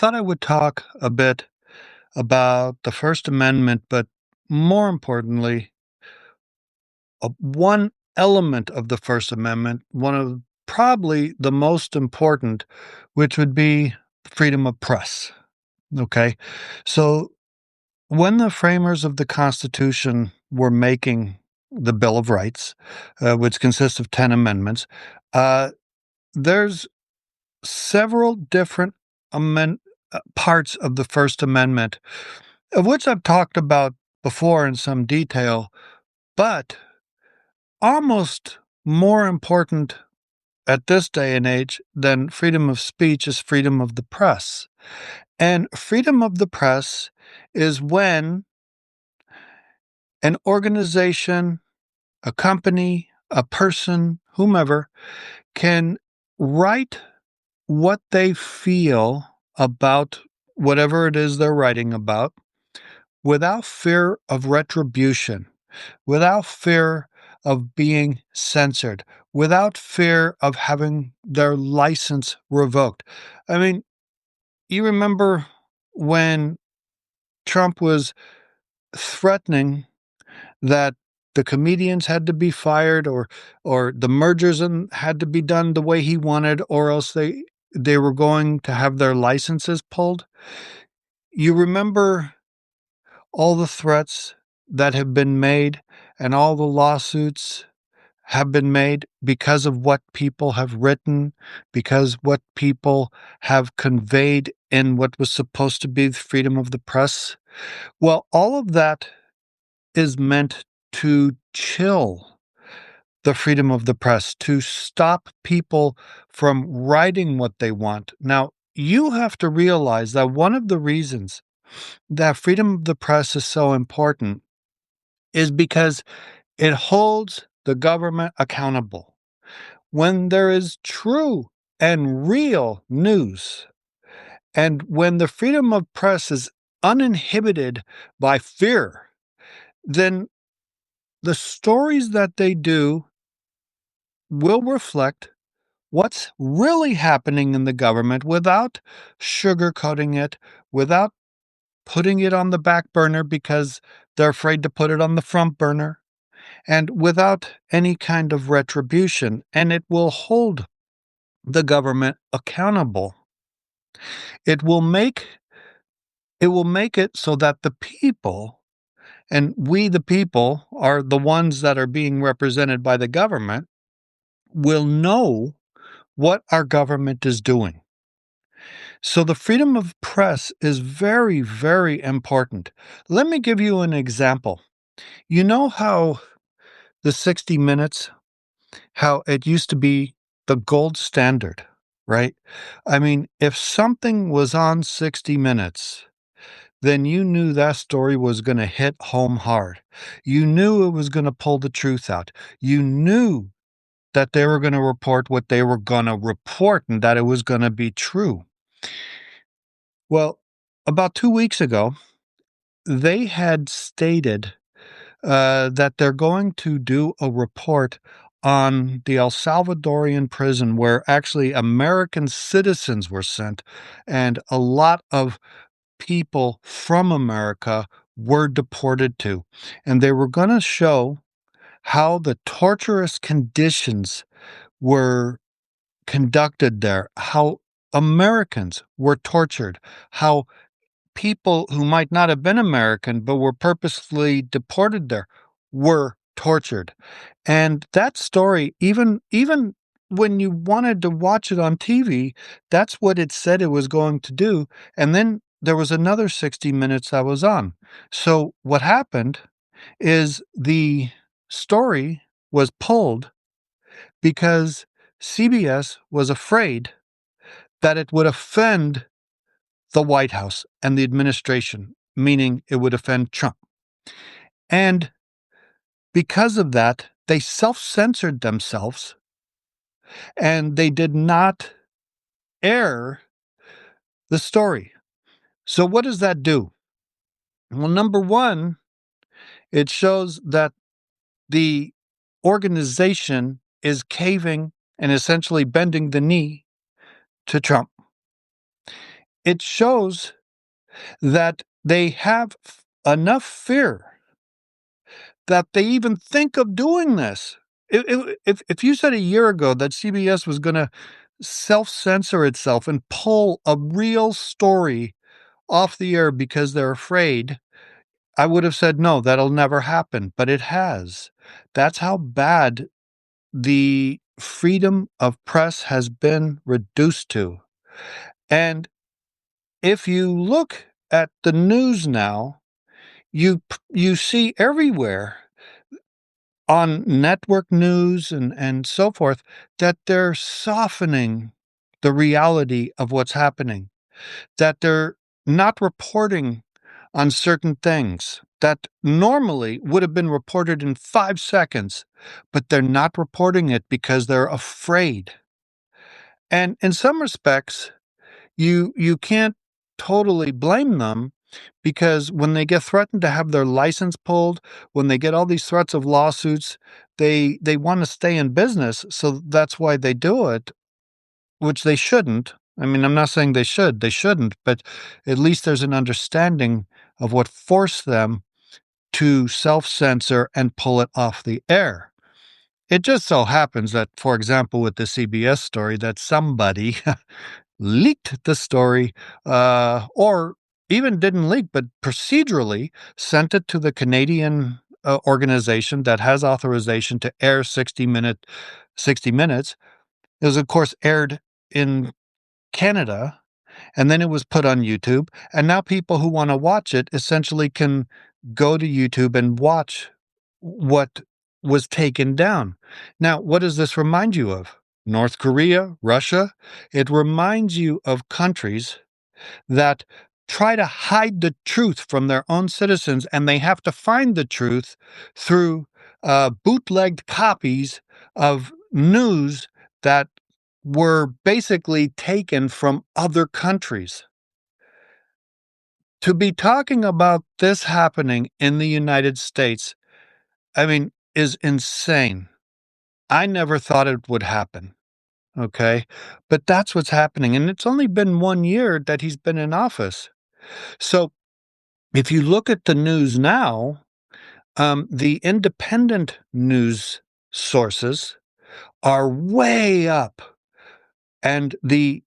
thought I would talk a bit about the First Amendment, but more importantly, one element of the First Amendment, one of probably the most important, which would be freedom of press. Okay. So when the framers of the Constitution were making the Bill of Rights, which consists of 10 amendments, uh, there's several different parts of the First Amendment, of which I've talked about before in some detail, but almost more important at this day and age than freedom of speech is freedom of the press. And freedom of the press is when an organization, a company, a person, whomever, can write what they feel about whatever it is they're writing about without fear of retribution, without fear of being censored, without fear of having their license revoked. I mean, you remember when Trump was threatening that the comedians had to be fired or the mergers had to be done the way he wanted, or else they were going to have their licenses pulled. You remember all the threats that have been made and all the lawsuits have been made because of what people have written, because what people have conveyed in what was supposed to be the freedom of the press. Well, all of that is meant to chill the freedom of the press, to stop people from writing what they want. Now, you have to realize that one of the reasons that freedom of the press is so important is because it holds the government accountable. When there is true and real news, and when the freedom of press is uninhibited by fear, then the stories that they do will reflect what's really happening in the government without sugarcoating it, without putting it on the back burner because they're afraid to put it on the front burner, and without any kind of retribution. And it will hold the government accountable. It will make it so that the people, and we the people are the ones that are being represented by the government, will know what our government is doing. So the freedom of press is very, very important. Let me give you an example. You know how the 60 Minutes, how it used to be the gold standard, right? I mean, if something was on 60 Minutes, then you knew that story was going to hit home hard. You knew it was going to pull the truth out. You knew that they were going to report what they were going to report and that it was going to be true. Well, about 2 weeks ago, they had stated that they're going to do a report on the El Salvadorian prison where actually American citizens were sent, and a lot of people from America were deported to. And they were going to show how the torturous conditions were conducted there, how Americans were tortured, how people who might not have been American but were purposely deported there were tortured. And that story, even when you wanted to watch it on TV, that's what it said it was going to do. And then there was another 60 Minutes that was on. So what happened is the story was pulled because CBS was afraid that it would offend the White House and the administration, meaning it would offend Trump. And because of that, they self-censored themselves and they did not air the story. So what does that do? Well, number one, it shows that the organization is caving and essentially bending the knee to Trump. it shows that they have enough fear that they even think of doing this. If you said a year ago that CBS was gonna self-censor itself and pull a real story off the air because they're afraid, I would have said, "No, that'll never happen," but it has. That's how bad the freedom of press has been reduced to. And if you look at the news now, you see everywhere on network news and so forth that they're softening the reality of what's happening, that they're not reporting on certain things that normally would have been reported in 5 seconds, but they're not reporting it because they're afraid. And in some respects, you can't totally blame them because when they get threatened to have their license pulled, when they get all these threats of lawsuits, they wanna stay in business, so that's why they do it, which they shouldn't. I mean, I'm not saying they shouldn't, but at least there's an understanding of what forced them to self-censor and pull it off the air. It just so happens that, for example, with the CBS story, that somebody leaked the story, or even didn't leak, but procedurally sent it to the Canadian organization that has authorization to air 60 Minutes. It was, of course, aired in Canada, and then it was put on YouTube. And now people who want to watch it essentially can go to YouTube and watch what was taken down. Now, what does this remind you of? North Korea, Russia? It reminds you of countries that try to hide the truth from their own citizens, and they have to find the truth through bootlegged copies of news that were basically taken from other countries. To be talking about this happening in the United States, I mean, is insane. I never thought it would happen. Okay. But that's what's happening. And it's only been 1 year that he's been in office. So if you look at the news now, the independent news sources are way up. And the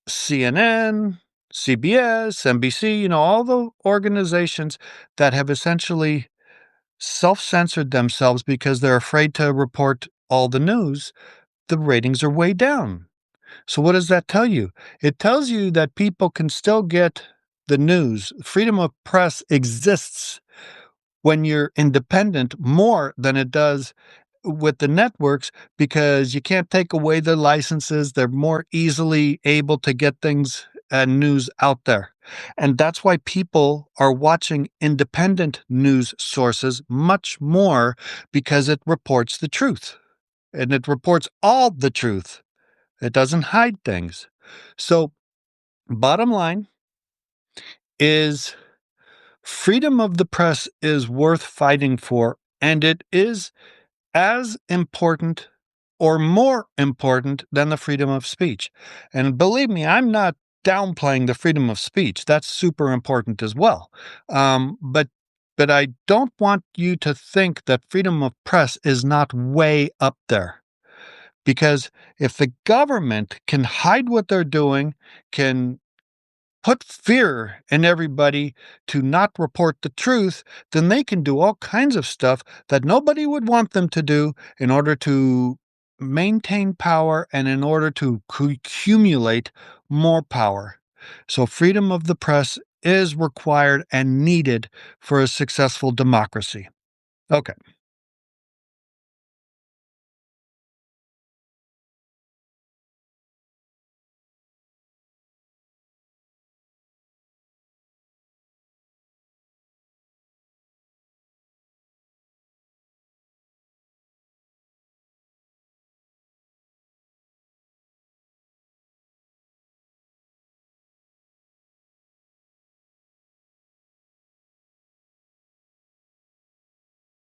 CNN, CBS, NBC, all the organizations that have essentially self censored themselves because they're afraid to report all the news, the ratings are way down. So, what does that tell you? It tells you that people can still get the news. Freedom of press exists when you're independent more than it does with the networks because you can't take away their licenses. They're more easily able to get things and news out there. And that's why people are watching independent news sources much more because it reports the truth and it reports all the truth. It doesn't hide things. So, bottom line is freedom of the press is worth fighting for, and it is as important or more important than the freedom of speech. And believe me, I'm not downplaying the freedom of speech. That's super important as well. But I don't want you to think that freedom of press is not way up there. Because if the government can hide what they're doing, can put fear in everybody to not report the truth, then they can do all kinds of stuff that nobody would want them to do in order to maintain power and in order to accumulate more power. So, freedom of the press is required and needed for a successful democracy. Okay.